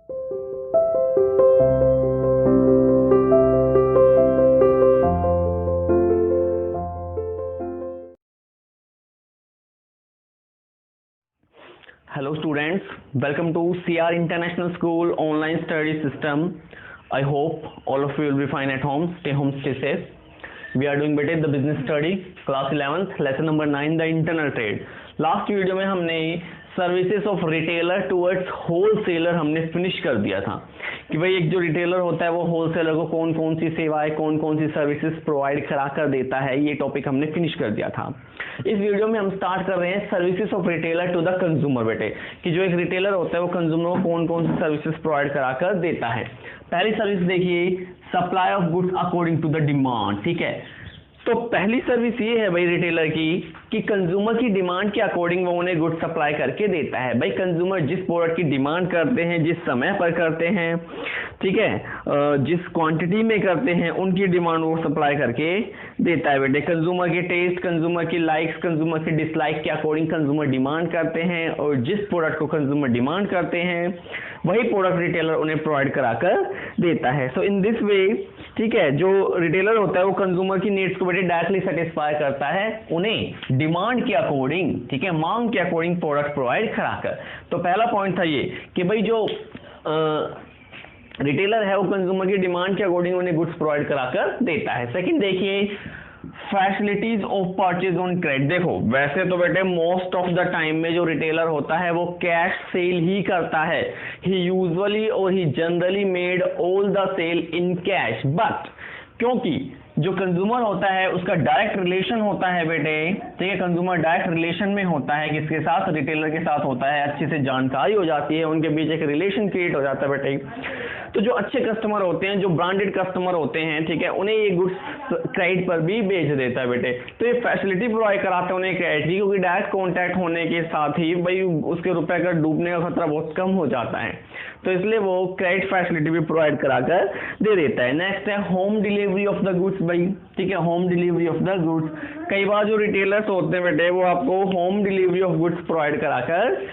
Hello students, welcome to CR International School online study system. I hope all of you will be fine at home. Stay home, stay safe. We are doing better the business study class 11th lesson number 9 the internal trade. Last video में हमने services of retailer towards wholesaler हमने finish कर दिया था कि भाई एक जो रिटेलर होता है वो होलसेलर को कौन कौन सी सेवाएं कौन कौन सी सर्विसेज प्रोवाइड करा कर देता है, ये टॉपिक हमने फिनिश कर दिया था। इस वीडियो में हम स्टार्ट कर रहे हैं services of retailer to the consumer बेटे, कि जो एक रिटेलर होता है वो कंज्यूमर को कौन कौन सी सर्विसेज प्रोवाइड करा कर देता है। पहली सर्विस देखिए, supply of goods according to the demand. ठीक है, तो पहली सर्विस ये है भाई रिटेलर की कि कंज्यूमर की डिमांड के अकॉर्डिंग वो उन्हें गुड सप्लाई करके देता है। भाई कंज्यूमर जिस प्रोडक्ट की डिमांड करते हैं, जिस समय पर करते हैं, ठीक है, जिस क्वांटिटी में करते हैं, उनकी डिमांड वो सप्लाई करके देता है बेटे। कंज्यूमर के टेस्ट, कंज्यूमर की लाइक्स, कंज्यूमर की डिसलाइक के अकॉर्डिंग कंज्यूमर डिमांड करते हैं और जिस प्रोडक्ट को कंज्यूमर डिमांड करते हैं वही प्रोडक्ट रिटेलर उन्हें प्रोवाइड कराकर देता है। सो इन दिस वे, ठीक है, जो रिटेलर होता है वो कंज्यूमर की नीड्स को बेटे डायरेक्टली सेटिस्फाई करता है उन्हें डिमांड के अकॉर्डिंग, ठीक है, मांग के अकॉर्डिंग प्रोडक्ट प्रोवाइड कराकर। तो पहला पॉइंट था ये कि भाई जो रिटेलर है वो कंज्यूमर की डिमांड के अकॉर्डिंग उन्हें गुड्स प्रोवाइड कराकर देता है। सेकंड देखिए, facilities of purchase on credit. देखो वैसे तो बेटे मोस्ट ऑफ द टाइम में जो रिटेलर होता है वो कैश सेल ही करता है। ही यूजुअली और he generally made all the sale in cash, but क्योंकि जो कंज्यूमर होता है उसका डायरेक्ट रिलेशन होता है बेटे, ठीक है, कंज्यूमर डायरेक्ट रिलेशन में होता है, किसके साथ, रिटेलर के साथ होता है, अच्छे से जानकारी हो जाती है, उनके बीच एक रिलेशन क्रिएट हो जाता है बेटे। तो जो अच्छे कस्टमर होते हैं, जो ब्रांडेड कस्टमर होते हैं, ठीक है, उन्हें ये गुड्स क्रेडिट पर भी बेच देता है बेटे। तो ये फैसिलिटी प्रोवाइड कराते हैं उन्हें क्रेडिट की, क्योंकि डायरेक्ट कॉन्टैक्ट होने के साथ ही भाई उसके रुपए का डूबने का खतरा बहुत कम हो जाता है, तो इसलिए वो क्रेडिट फैसिलिटी भी प्रोवाइड कराकर दे देता है। नेक्स्ट है home delivery of the goods भाई, ठीक है, home delivery of the goods. कई बार जो रिटेलर्स होते हैं बेटे वो आपको home delivery of goods provide कराकर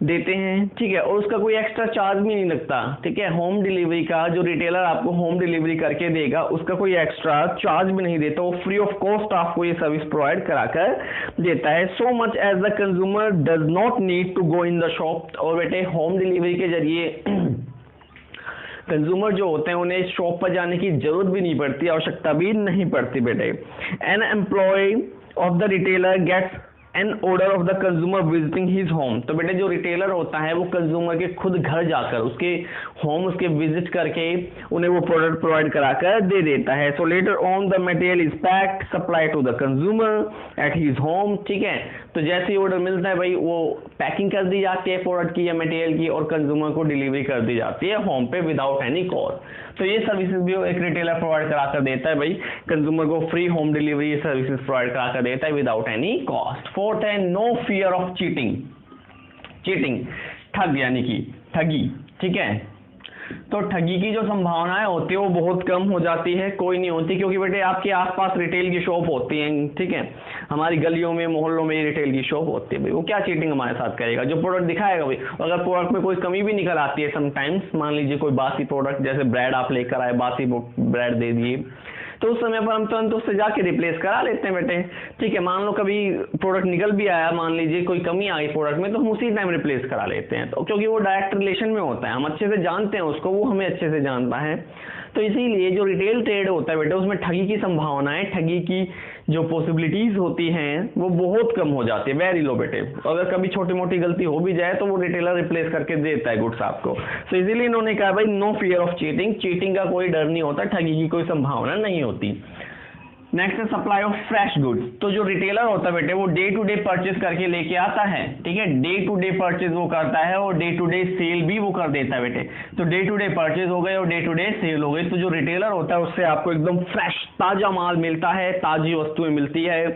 देते हैं, ठीक है, और उसका कोई एक्स्ट्रा चार्ज भी नहीं लगता। ठीक है, होम डिलीवरी का जो रिटेलर आपको होम डिलीवरी करके देगा उसका कोई एक्स्ट्रा चार्ज भी नहीं देता, वो फ्री ऑफ कॉस्ट आपको ये सर्विस प्रोवाइड कराकर देता है। So much as the consumer does not need to go in the shop. और बेटे होम डिलीवरी के जरिए कंज्यूमर जो होते हैं उन्हें शॉप पर जाने की जरूरत भी नहीं पड़ती, आवश्यकता भी नहीं पड़ती बेटे। An employ of the retailer gets an order of the consumer visiting his home. तो बेटे जो रिटेलर होता है वो कंज्यूमर के खुद घर जाकर उसके होम उसके विजिट करके उन्हें वो प्रोडक्ट प्रोवाइड कराकर दे देता है। So later on the material is packed supply to the consumer at his home. ठीक है, तो जैसे ही ऑर्डर मिलता है भाई वो पैकिंग कर दी जाती है प्रोडक्ट की या मटेरियल की और कंज्यूमर को डिलीवरी कर दी जाती है होम पे विदाउट एनी कॉस्ट। तो ये सर्विसेज भी एक रिटेलर प्रोवाइड कराकर देता है भाई, कंज्यूमर को free home delivery services provide कराकर देता है without any cost. Fourth is no fear of cheating. Cheating ठग यानी कि ठगी, ठीक है, तो ठगी की जो संभावनाएं होती है वो बहुत कम हो जाती है, कोई नहीं होती, क्योंकि बेटे आपके आसपास रिटेल की शॉप होती हैं, ठीक है, हमारी गलियों में मोहल्लों में रिटेल की शॉप होती है भाई, वो क्या चीटिंग हमारे साथ करेगा, जो प्रोडक्ट दिखाएगा भाई, अगर प्रोडक्ट में कोई कमी भी निकल आती है समटाइम्स, मान लीजिए कोई बासी प्रोडक्ट जैसे ब्रेड आप लेकर आए, बासी ब्रेड दे दिए, तो उस समय पर हम तुरंत उससे जाके रिप्लेस करा लेते हैं बेटे। ठीक है, मान लो कभी प्रोडक्ट निकल भी आया, मान लीजिए कोई कमी आ गई प्रोडक्ट में, तो हम उसी टाइम रिप्लेस करा लेते हैं, तो क्योंकि वो डायरेक्ट रिलेशन में होता है, हम अच्छे से जानते हैं उसको, वो हमें अच्छे से जानता है, तो इसीलिए जो रिटेल ट्रेड होता है बेटे उसमें ठगी की संभावनाएं, ठगी की जो पॉसिबिलिटीज होती हैं वो बहुत कम हो जाती है, वेरी लो बेटे। अगर कभी छोटी मोटी गलती हो भी जाए तो वो रिटेलर रिप्लेस करके देता है गुड्स आपको। तो इसीलिए इन्होंने कहा भाई no fear of cheating, cheating का कोई डर नहीं होता, ठगी की कोई संभावना नहीं होती। नेक्स्ट है सप्लाई ऑफ फ्रेश गुड्स। तो जो रिटेलर होता है बेटे वो डे टू डे परचेज करके लेके आता है, ठीक है, डे टू डे परचेज वो करता है और डे टू डे सेल भी वो कर देता है बेटे। तो डे टू डे परचेज हो गए और डे टू डे सेल हो गई, तो जो रिटेलर होता है उससे आपको एकदम फ्रेश ताजा माल मिलता है, ताजी वस्तुएं मिलती है,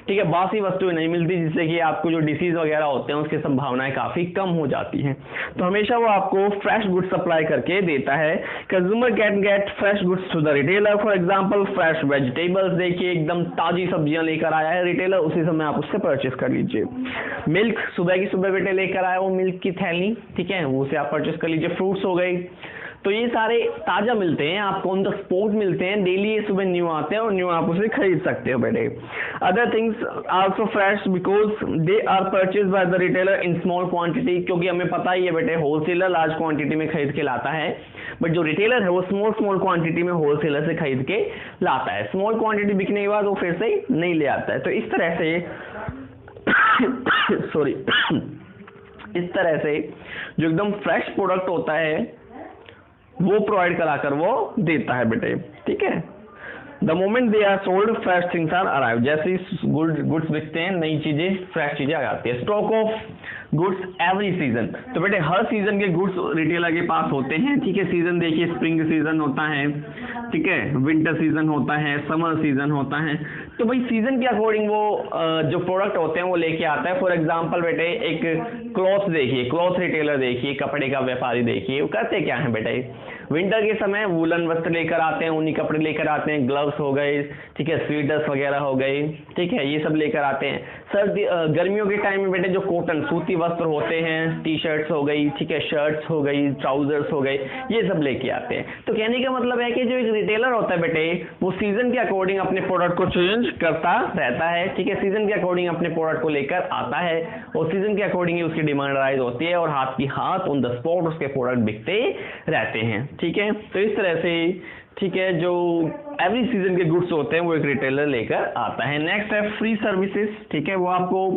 ठीक है, बासी वस्तुएं नहीं मिलती, जिससे कि आपको जो डिसीज वगैरह होते हैं उसकी संभावनाएं काफी कम हो जाती हैं। तो हमेशा वो आपको फ्रेश गुड्स सप्लाई करके देता है। Consumer can get fresh goods to the retailer, for example fresh vegetables. देखिए एकदम ताजी सब्जियां लेकर आया है रिटेलर, उसी समय आप उससे परचेस कर लीजिए। मिल्क सुबह की सुबह बेटे लेकर आया वो मिल्क की थैली, ठीक है, वो से आप परचेस कर लीजिए। फ्रूट्स हो गई, तो ये सारे ताज़ा मिलते हैं आपको, ऑन द स्पॉट मिलते हैं, डेली ये सुबह न्यू आते हैं और न्यू आप उसे खरीद सकते हो बेटे। Other things also fresh because they are purchase by the retailer in small quantity, क्योंकि हमें पता ही है बेटे होलसेलर लार्ज क्वांटिटी में खरीद के लाता है, बट जो रिटेलर है वो स्मॉल क्वांटिटी में होलसेलर से खरीद के लाता है। स्मॉल क्वांटिटी बिकने के बाद वो फिर से नहीं ले आता है। तो इस तरह से सॉरी इस तरह से जो एकदम फ्रेश प्रोडक्ट होता है वो प्रोवाइड कराकर वो देता है बेटे, ठीक है। The moment they are sold fresh things are arrive, जैसे ही गुड्स बिकते हैं नई चीजें फ्रेश चीजें आ जाती है। Stock of goods every season, तो बेटे हर सीजन के गुड्स रिटेलर के पास होते हैं, ठीक है। सीजन देखिए स्प्रिंग सीजन होता है, ठीक है, विंटर सीजन होता है, समर सीजन होता है, तो भाई सीजन के अकॉर्डिंग वो जो प्रोडक्ट होते हैं वो लेके आता है। फॉर एग्जांपल बेटे एक क्लॉथ देखिए, क्लॉथ रिटेलर देखिए, कपड़े का व्यापारी देखिए, वो करते क्या है बेटे, विंटर के समय वूलन वस्त्र लेकर आते हैं, ऊनी कपड़े लेकर आते हैं, ग्लव्स हो गए, ठीक है, स्वेटर्स वगैरह हो गए, ठीक है, ये सब लेकर आते हैं। सर्दी गर्मियों के टाइम में बेटे जो कॉटन सूती वस्त्र होते हैं, टी शर्ट्स हो गई, ठीक है, शर्ट्स हो गई, ट्राउजर्स हो गए, ये सब लेके आते हैं। तो कहने का मतलब है कि जो एक रिटेलर होता है बेटे वो सीजन के अकॉर्डिंग अपने प्रोडक्ट को चेंज करता रहता है, ठीक है, सीजन के अकॉर्डिंग अपने प्रोडक्ट को लेकर आता है और सीजन के अकॉर्डिंग ही उसकी डिमांड राइज होती है और हाथ की हाथ ऑन द स्पॉट उसके प्रोडक्ट बिकते रहते हैं, ठीक है। तो इस तरह से, ठीक है, जो एवरी सीजन के गुड्स होते हैं वो एक रिटेलर लेकर आता है। नेक्स्ट है फ्री सर्विसेज, ठीक है, वो आपको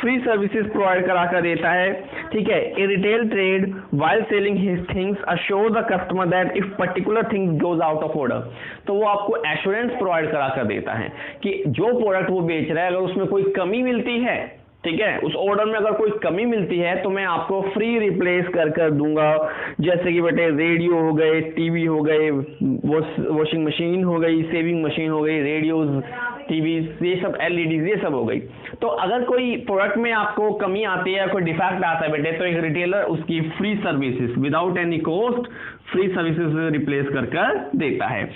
फ्री सर्विसेज प्रोवाइड करा कर देता है, ठीक है। A retail trade while selling his things assure the customer that if particular things goes out of order, तो वो आपको एश्योरेंस प्रोवाइड करा कर देता है कि जो प्रोडक्ट वो बेच रहा है अगर उसमें कोई कमी मिलती है, ठीक है, उस ऑर्डर में अगर कोई कमी मिलती है तो मैं आपको फ्री रिप्लेस कर दूंगा। जैसे कि बेटे रेडियो हो गए, टीवी हो गए, वॉशिंग मशीन हो गई, सेविंग मशीन हो गई, रेडियोज, टीवी, ये सब एलईडीज, ये सब हो गई। तो अगर कोई प्रोडक्ट में आपको कमी आती है, कोई डिफेक्ट आता है बेटे, तो एक रिटेलर उसकी free services without any cost free services replace कर देता है।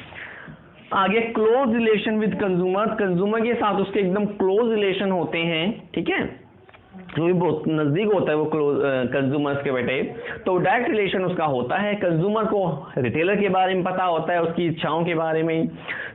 आगे close relation with consumer, consumer के साथ उसके एकदम क्लोज रिलेशन होते हैं, ठीक है, जो भी बहुत नजदीक होता है वो क्लोज कंज्यूमर्स के बेटे, तो डायरेक्ट रिलेशन उसका होता है। कंज्यूमर को रिटेलर के बारे में पता होता है, उसकी इच्छाओं के बारे में,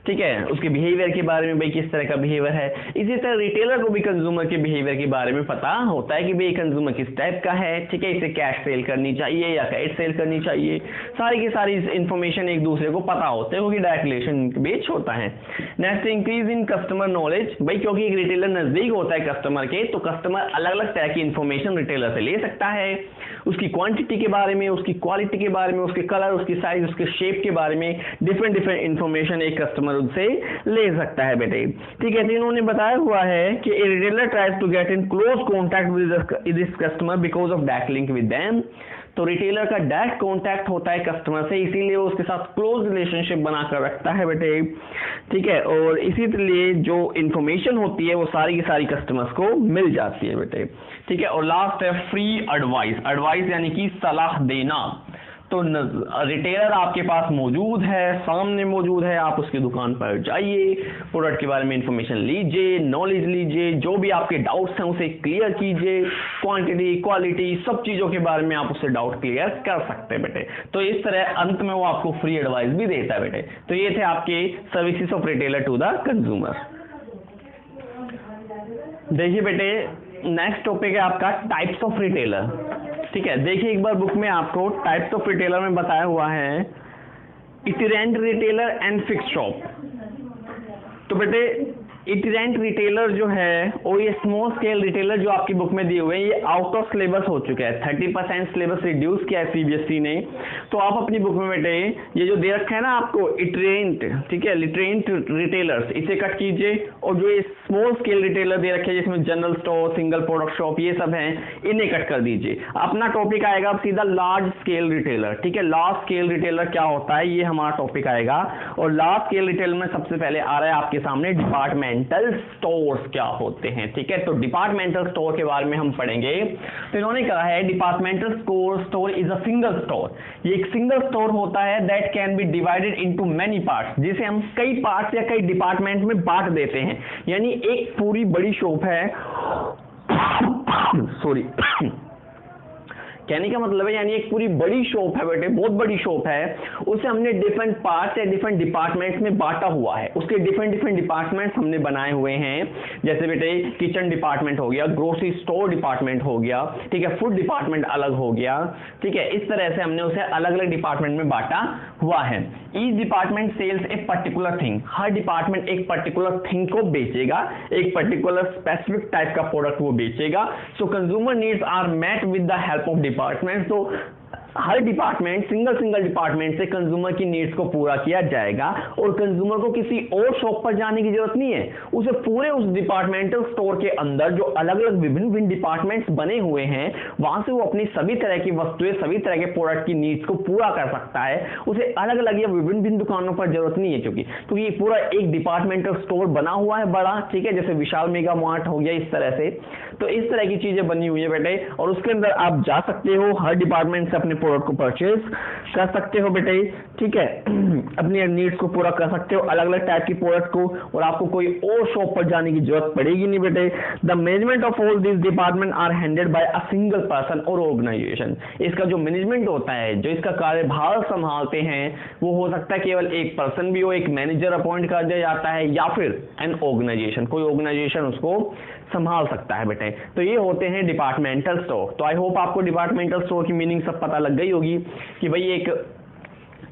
ठीक है, उसके बिहेवियर के बारे में, भाई किस तरह का बिहेवियर है। इसी तरह रिटेलर को भी कंज्यूमर के बिहेवियर के बारे में पता होता है कि भाई कंज्यूमर किस टाइप का है, ठीक है, इसे कैश सेल करनी चाहिए या कैश सेल करनी चाहिए, सारी की सारी इंफॉर्मेशन एक दूसरे को पता होते हैं, क्योंकि डायरेक्ट रिलेशन बेच होता है। Next increase in customer knowledge, भाई क्योंकि एक रिटेलर नजदीक होता है कस्टमर के, तो कस्टमर अलग अलग तरह की इंफॉर्मेशन रिटेलर से ले सकता है, उसकी क्वांटिटी के बारे में, उसकी क्वालिटी के बारे में, उसके कलर, उसकी साइज, उसके शेप के बारे में डिफरेंट इंफॉर्मेशन एक कस्टमर से ले सकता है बेटे, ठीक है। तो इन्होंने बताया हुआ है कि a retailer tries to get in close contact with this customer because of direct link with them, तो रिटेलर का डायरेक्ट कॉन्टैक्ट होता है कस्टमर से, इसीलिए वो उसके साथ क्लोज रिलेशनशिप बनाकर रखता है बेटे, ठीक है, और इसीलिए जो इंफॉर्मेशन होती है वो सारी की सारी कस्टमर्स को मिल जाती है बेटे, ठीक है। और लास्ट है फ्री एडवाइस, एडवाइस यानी कि सलाह देना, तो रिटेलर आपके पास मौजूद है, सामने मौजूद है, आप उसकी दुकान पर जाइए, प्रोडक्ट के बारे में इंफॉर्मेशन लीजिए, नॉलेज लीजिए, जो भी आपके डाउट्स हैं उसे क्लियर कीजिए, क्वांटिटी, क्वालिटी, सब चीज़ों के बारे में आप उससे डाउट क्लियर कर सकते हैं बेटे। तो इस तरह अंत में वो आपको फ्री एडवाइस भी देता है बेटे। तो ये थे आपके services of retailer to the consumer. देखिए बेटे नेक्स्ट टॉपिक है आपका टाइप्स ऑफ रिटेलर, ठीक है। देखिए एक बार बुक में आपको टाइप्स ऑफ रिटेलर में बताया हुआ है इटिरेंट रिटेलर एंड फिक्स्ड शॉप। तो बेटे इटिरेंट रिटेलर जो है और ये स्मॉल स्केल रिटेलर जो आपकी बुक में दिए हुए हैं, ये आउट ऑफ सिलेबस हो चुका है, 30% सिलेबस रिड्यूस किया है सीबीएसई ने। तो आप अपनी बुक में बेटे ये जो दे रखा है ना आपको इटिरेंट, ठीक है, लिटरेंट रिटेलर्स, इसे कट कीजिए, और जो ये स्मॉल स्केल रिटेलर दे रखे हैं जिसमें general store, single product shop, ये सब हैं, इन्हें कट कर दीजिए। अपना टॉपिक आएगा अब सीधा लार्ज स्केल रिटेलर, ठीक है। लार्ज स्केल रिटेलर क्या होता है ये हमारा टॉपिक आएगा, और लार्ज स्केल रिटेलर में सबसे पहले आ रहा है आपके सामने डिपार्टमेंट, डिपार्टमेंटल स्टोर्स क्या होते हैं, ठीक है। तो डिपार्टमेंटल स्टोर के बारे में हम पढ़ेंगे। तो इन्होंने कहा है departmental store is a single store, ये एक सिंगल स्टोर होता है that can be divided into many parts, जिसे हम कई पार्ट्स या कई डिपार्टमेंट में बांट देते हैं। यानी एक पूरी बड़ी शॉप है सॉरी कहने का मतलब है यानी एक पूरी बड़ी शॉप है बेटे, बहुत बड़ी शॉप है, उसे हमने डिफरेंट पार्ट्स या डिफरेंट डिपार्टमेंट्स में बांटा हुआ है, उसके डिफरेंट डिफरेंट डिपार्टमेंट्स हमने बनाए हुए हैं। जैसे बेटे किचन डिपार्टमेंट हो गया, ग्रोसरी स्टोर डिपार्टमेंट हो गया, ठीक है, फूड डिपार्टमेंट अलग हो गया, ठीक है। इस तरह से हमने उसे अलग अलग डिपार्टमेंट में बांटा हुआ है। Each department sells a particular thing, हर डिपार्टमेंट एक पर्टिकुलर थिंग को बेचेगा, एक पर्टिकुलर स्पेसिफिक टाइप का प्रोडक्ट वो बेचेगा। So consumer needs are met with the help of department. तो हर डिपार्टमेंट सिंगल डिपार्टमेंट से कंज्यूमर की नीड्स को पूरा किया जाएगा और कंज्यूमर को किसी और शॉप पर जाने की जरूरत नहीं है, उसे पूरे उस डिपार्टमेंटल स्टोर के अंदर जो अलग अलग विभिन्न डिपार्टमेंट्स बने हुए हैं वहां से वो अपनी सभी तरह की वस्तुएं, सभी तरह के प्रोडक्ट की नीड्स को पूरा कर सकता है। उसे अलग अलग या विभिन्न दुकानों पर जरूरत नहीं है, क्योंकि ये पूरा एक डिपार्टमेंटल स्टोर बना हुआ है बड़ा, ठीक है, जैसे विशाल मेगा मार्ट हो गया इस तरह से। तो इस तरह की चीजें बनी हुई है बेटे, और उसके अंदर आप जा सकते हो, हर डिपार्टमेंट से अपने प्रोडक्ट को परचेज कर सकते हो बेटे, ठीक है, अपनी नीड्स को पूरा कर सकते हो अलग अलग टाइप की प्रोडक्ट को, और आपको कोई और शॉप पर जाने की जरूरत पड़ेगी नहीं बेटे। The management of all this department are handled by a single person और ऑर्गेनाइजेशन। इसका जो मैनेजमेंट होता है, जो इसका कार्यभार संभालते हैं, वो हो सकता है केवल एक पर्सन भी हो, एक मैनेजर अपॉइंट कर दिया जाता है, या फिर एन ऑर्गेनाइजेशन, कोई ऑर्गेनाइजेशन उसको संभाल सकता है बेटे। तो ये होते हैं डिपार्टमेंटल स्टोर। तो आई होप आपको डिपार्टमेंटल स्टोर की मीनिंग सब पता लग गई होगी कि भाई एक,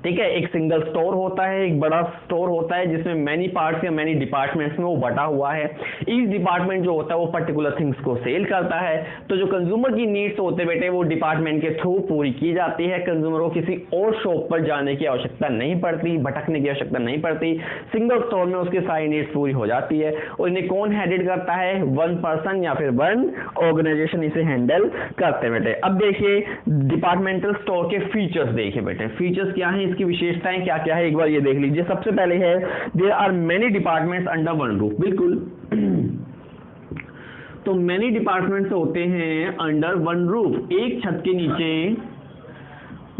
ठीक है, एक सिंगल स्टोर होता है, एक बड़ा स्टोर होता है जिसमें मैनी पार्ट्स या मैनी डिपार्टमेंट्स में वो बटा हुआ है। ईच डिपार्टमेंट जो होता है वो पर्टिकुलर थिंग्स को सेल करता है। तो जो कंज्यूमर की नीड्स होते हैं बेटे वो डिपार्टमेंट के थ्रू पूरी की जाती है। कंज्यूमर को किसी और शॉप पर जाने की आवश्यकता नहीं पड़ती, भटकने की आवश्यकता नहीं पड़ती, सिंगल स्टोर में उसकी सारी नीड्स पूरी हो जाती है। और इन्हें कौन हैंडल करता है? वन पर्सन या फिर वन ऑर्गेनाइजेशन इसे हैंडल करते हैं बेटे। अब देखिए डिपार्टमेंटल स्टोर के फीचर्स देखिए बेटे, फीचर्स क्या है, इसकी विशेषताएं क्या क्या है, एक बार ये देख लीजिए। सबसे पहले है there are many departments under one roof. बिल्कुल तो मेनी डिपार्टमेंट्स होते हैं अंडर वन रूफ, एक छत के नीचे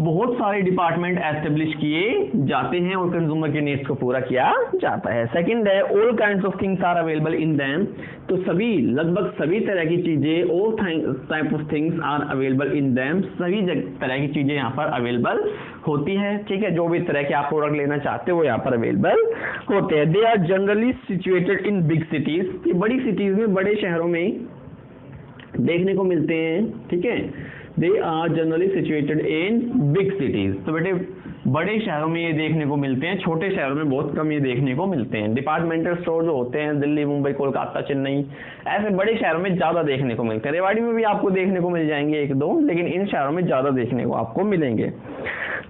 बहुत सारे डिपार्टमेंट एस्टेब्लिश किए जाते हैं और कंज्यूमर के नीड्स को पूरा किया जाता है। सेकंड है all kinds of things are available in them. तो सभी, लगभग सभी तरह की चीजें, all type of things are available in them, सभी तरह की चीजें यहाँ पर अवेलेबल होती है, ठीक है। जो भी तरह के आप प्रोडक्ट लेना चाहते हो यहाँ पर अवेलेबल होते हैं। They are generally situated in big cities, ये बड़ी सिटीज में, बड़े शहरों में देखने को मिलते हैं, ठीक है। They are generally situated in big cities. तो बेटे बड़े शहरों में ये देखने को मिलते हैं, छोटे शहरों में बहुत कम ये देखने को मिलते हैं। डिपार्टमेंटल स्टोर जो होते हैं दिल्ली, मुंबई, कोलकाता, चेन्नई, ऐसे बड़े शहरों में ज्यादा देखने को मिलते हैं। रेवाड़ी में भी आपको देखने को मिल जाएंगे एक दो, लेकिन इन शहरों में ज्यादा देखने को आपको मिलेंगे।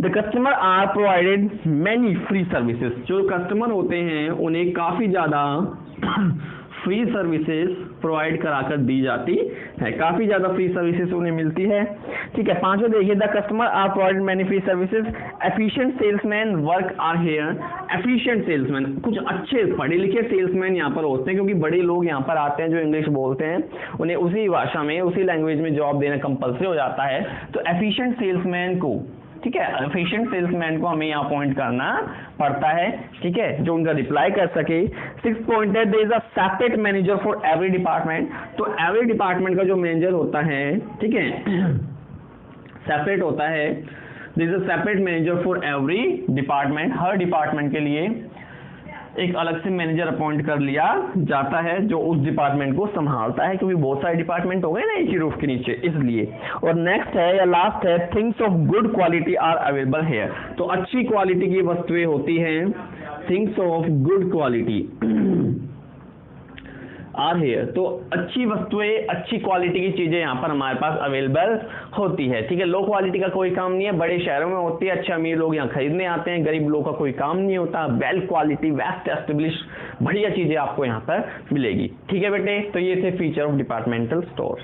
The customer are provided many free services. जो कस्टमर होते हैं उन्हें काफी ज्यादा फ्री सर्विसेज प्रोवाइड कराकर दी जाती है, काफी ज्यादा फ्री सर्विसेज उन्हें मिलती है, ठीक है। पांचवा देखिए the customer are provided many free services, efficient salesman work are here. Efficient salesman, कुछ अच्छे पढ़े लिखे सेल्समैन यहाँ पर होते हैं, क्योंकि बड़े लोग यहाँ पर आते हैं जो इंग्लिश बोलते हैं, उन्हें उसी भाषा में, उसी लैंग्वेज में जॉब देना कंपल्सरी हो जाता है। तो एफिशिएंट सेल्समैन को, ठीक है, एफिशिएंट सेल्समैन को हमें यहाँ अपॉइंट करना पड़ता है, ठीक है, जो उनका रिप्लाई कर सके। 6 पॉइंट है there is a separate manager for every department. तो एवरी डिपार्टमेंट का जो मैनेजर होता है, ठीक है, सेपरेट होता है। There is a separate manager for every department, हर डिपार्टमेंट के लिए एक अलग से मैनेजर अपॉइंट कर लिया जाता है जो उस डिपार्टमेंट को संभालता है, क्योंकि बहुत सारे डिपार्टमेंट हो गए ना एक ही रूफ के नीचे, इसलिए। और नेक्स्ट है या लास्ट है things of good quality are available here. तो अच्छी क्वालिटी की वस्तुएं होती हैं, things of good quality are here. तो अच्छी वस्तुएं, अच्छी क्वालिटी की चीजें यहाँ पर हमारे पास अवेलेबल होती है, ठीक है। लो क्वालिटी का कोई काम नहीं है, बड़े शहरों में होती है, अच्छे अमीर लोग यहाँ खरीदने आते हैं, गरीब लोगों का कोई काम नहीं होता। वेल क्वालिटी, वेस्ट एस्टेब्लिश, बढ़िया चीजें आपको यहाँ पर मिलेगी, ठीक है बेटे। तो ये थे फीचर ऑफ डिपार्टमेंटल स्टोर।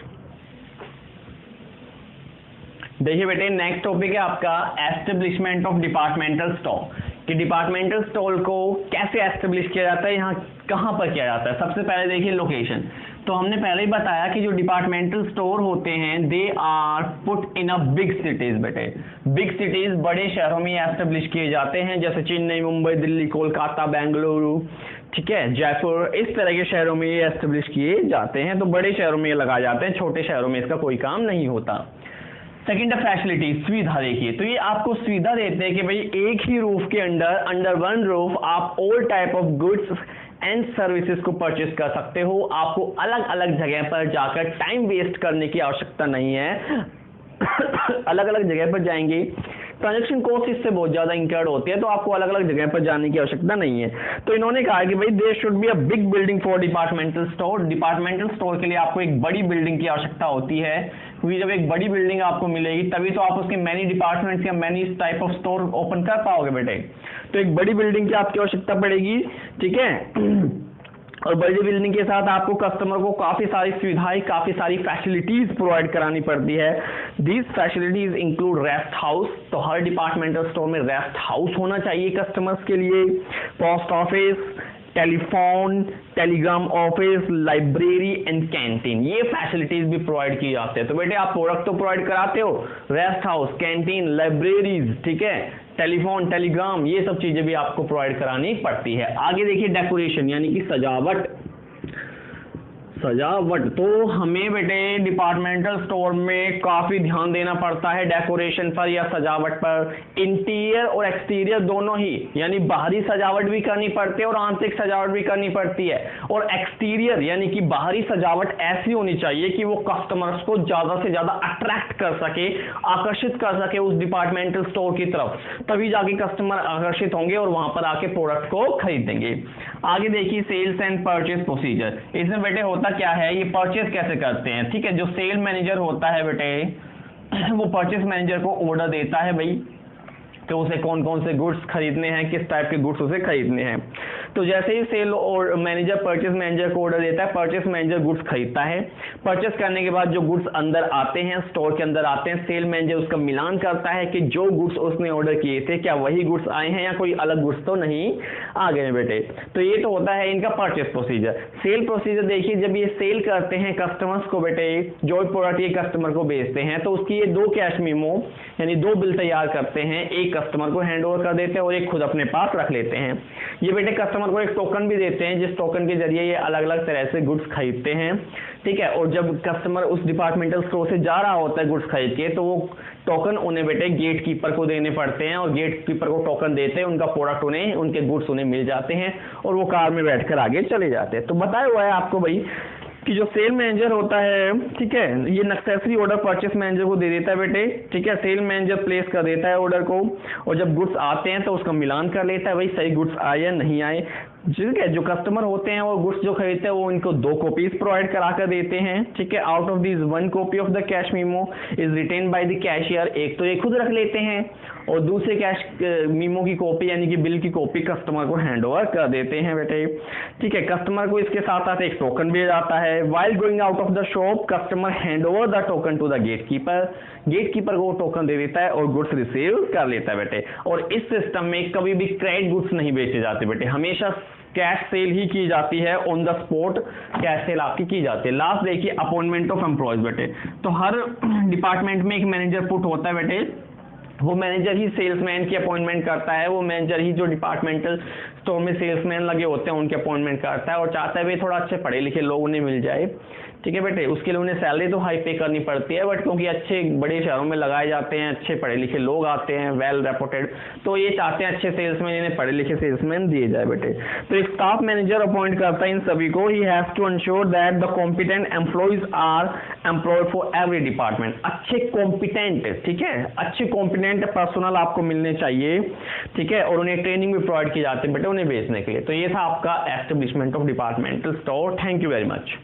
देखिए बेटे नेक्स्ट टॉपिक है आपका एस्टेब्लिशमेंट ऑफ डिपार्टमेंटल स्टोर। कि डिपार्टमेंटल स्टोर को कैसे एस्टेब्लिश किया जाता है, यहाँ कहाँ पर किया जाता है। सबसे पहले देखिए लोकेशन। तो हमने पहले ही बताया कि जो डिपार्टमेंटल स्टोर होते हैं they are put in a big cities बेटे। बिग सिटीज बड़े शहरों में एस्टेब्लिश किए जाते हैं, जैसे चेन्नई, मुंबई, दिल्ली, कोलकाता, बेंगलुरु, ठीक है, जयपुर, इस तरह के शहरों में ये एस्टेब्लिश किए जाते हैं। तो बड़े शहरों में ये लगाए जाते हैं, छोटे शहरों में इसका कोई काम नहीं होता। सेकेंड है फैसिलिटी, सुविधा। देखिए तो ये आपको सुविधा देते हैं कि भाई एक ही रूफ के अंडर वन रूफ आप all type of goods and services को परचेस कर सकते हो। आपको अलग अलग जगह पर जाकर टाइम वेस्ट करने की आवश्यकता नहीं है। अलग अलग जगह पर जाएंगे, ट्रांजैक्शन कॉस्ट इससे बहुत ज्यादा इंकर्ड होती है, तो आपको अलग अलग जगह पर जाने की आवश्यकता नहीं है। तो इन्होंने कहा कि भाई there should be a big building for departmental store. Departmental store के लिए आपको एक बड़ी बिल्डिंग की आवश्यकता होती है, क्योंकि जब एक बड़ी बिल्डिंग आपको मिलेगी तभी तो आप उसके मैनी डिपार्टमेंट्स या many type of store open कर पाओगे बेटे। तो एक बड़ी बिल्डिंग की आपकी आवश्यकता पड़ेगी, ठीक है। और बड़ी बिल्डिंग के साथ आपको कस्टमर को काफी सारी सुविधाएं, काफी सारी फैसिलिटीज प्रोवाइड करानी पड़ती है। These facilities include rest house. तो हर डिपार्टमेंटल स्टोर में रेस्ट हाउस होना चाहिए कस्टमर्स के लिए, post office, telephone, Telegram office, library and canteen, ये फैसिलिटीज भी प्रोवाइड की जाते हैं। तो बेटे आप प्रोडक्ट तो प्रोवाइड कराते हो, रेस्ट हाउस, कैंटीन, लाइब्रेरीज, ठीक है, टेलीफोन, टेलीग्राम, ये सब चीजें भी आपको प्रोवाइड करानी पड़ती है। आगे देखिए डेकोरेशन यानी कि सजावट। तो हमें बेटे डिपार्टमेंटल स्टोर में काफी ध्यान देना पड़ता है डेकोरेशन पर या सजावट पर। इंटीरियर और एक्सटीरियर दोनों ही, यानी बाहरी सजावट भी करनी पड़ती है और आंतरिक सजावट भी करनी पड़ती है। और एक्सटीरियर यानी कि बाहरी सजावट ऐसी होनी चाहिए कि वो कस्टमर्स को ज्यादा से ज्यादा अट्रैक्ट कर सके, आकर्षित कर सके उस डिपार्टमेंटल स्टोर की तरफ, तभी जाके कस्टमर आकर्षित होंगे और वहां पर आके प्रोडक्ट को खरीदेंगे। आगे देखिए सेल्स एंड परचेज प्रोसीजर। इसमें बेटे होता क्या है, ये परचेज कैसे करते हैं, ठीक है। जो सेल मैनेजर होता है बेटे, वो परचेज मैनेजर को ऑर्डर देता है भाई तो उसे कौन कौन से गुड्स खरीदने हैं, किस टाइप के गुड्स उसे खरीदने हैं। तो जैसे ही सेल और मैनेजर परचेस मैनेजर को ऑर्डर देता है, परचेस मैनेजर गुड्स खरीदता है। परचेस करने के बाद जो गुड्स अंदर आते हैं, स्टोर के अंदर आते हैं, सेल मैनेजर उसका मिलान करता है कि जो गुड्स उसने ऑर्डर किए थे क्या वही गुड्स आए हैं या कोई अलग गुड्स तो नहीं आ गए बेटे। तो ये तो होता है इनका परचेस प्रोसीजर। सेल प्रोसीजर देखिए, जब ये सेल करते हैं कस्टमर्स को बेटे, जो प्रोडक्ट ये कस्टमर को बेचते हैं, तो उसकी ये 2 कैश मेमो यानी 2 बिल तैयार करते हैं, एक कस्टमर को हैंड ओवर कर देते हैं और एक खुद अपने पास रख लेते हैं। ये बेटे कस्टमर को एक टोकन भी देते हैं, जिस टोकन के जरिए ये अलग अलग तरह से गुड्स खरीदते हैं, ठीक है। और जब कस्टमर उस डिपार्टमेंटल स्टोर से जा रहा होता है गुड्स खरीद के, तो वो टोकन उन्हें बेटे गेट कीपर को देने पड़ते हैं और गेट कीपर को टोकन देते हैं, उनका प्रोडक्ट उन्हें, उनके गुड्स उन्हें मिल जाते हैं और वो कार में बैठकर आगे चले जाते हैं। तो बताया हुआ है आपको भाई कि जो सेल मैनेजर होता है, ठीक है, ये नेसेसरी ऑर्डर परचेस मैनेजर को दे देता है बेटे, ठीक है। सेल मैनेजर प्लेस कर देता है ऑर्डर को और जब गुड्स आते हैं तो उसका मिलान कर लेता है भाई सही गुड्स आए या नहीं आए, ठीक है। जो कस्टमर होते हैं वो गुड्स जो खरीदते हैं वो इनको 2 कॉपीज प्रोवाइड करा कर देते हैं, ठीक है। Out of this 1 copy of the cash memo is written by the cashier. एक तो ये खुद रख लेते हैं और दूसरे कैश मेमो की कॉपी यानी कि बिल की कॉपी कस्टमर को हैंड ओवर कर देते हैं बेटे, ठीक है। कस्टमर को इसके साथ साथ एक टोकन भी जाता है। While going out of the shop customer hand over the token to the gate keeper. Gate keeper को टोकन दे देता है और गुड्स रिसीव कर लेता है बेटे। और इस सिस्टम में कभी भी क्रेडिट गुड्स नहीं बेचे जाते बेटे, हमेशा कैश सेल ही की जाती है, on the spot cash cell आपकी की जाती है। लास्ट देखिए अपॉइंटमेंट ऑफ एम्प्लॉयज बेटे। तो हर डिपार्टमेंट में एक मैनेजर पुट होता है बेटे, वो मैनेजर ही सेल्समैन की अपॉइंटमेंट करता है, वो मैनेजर ही जो डिपार्टमेंटल स्टोर में सेल्समैन लगे होते हैं उनके अपॉइंटमेंट करता है और चाहता है भाई थोड़ा अच्छे पढ़े लिखे लोग उन्हें मिल जाए, ठीक है बेटे। उसके लिए उन्हें सैलरी तो हाई पे करनी पड़ती है, बट क्योंकि अच्छे बड़े शहरों में लगाए जाते हैं, अच्छे पढ़े लिखे लोग आते हैं, वेल रेपुटेड, तो ये चाहते हैं अच्छे सेल्समैन, इन्हें पढ़े लिखे सेल्समैन दिए जाए बेटे। तो एक स्टाफ मैनेजर अपॉइंट करता है इन सभी को। He has to ensure that the competent employees are employed for every department. अच्छे कॉम्पिटेंट, ठीक है, अच्छे कॉम्पिटेंट पर्सनल आपको मिलने चाहिए, ठीक है, और उन्हें ट्रेनिंग भी प्रोवाइड की जाती है बेटे उन्हें बेचने के लिए। तो ये था आपका establishment of departmental store. Thank you very much.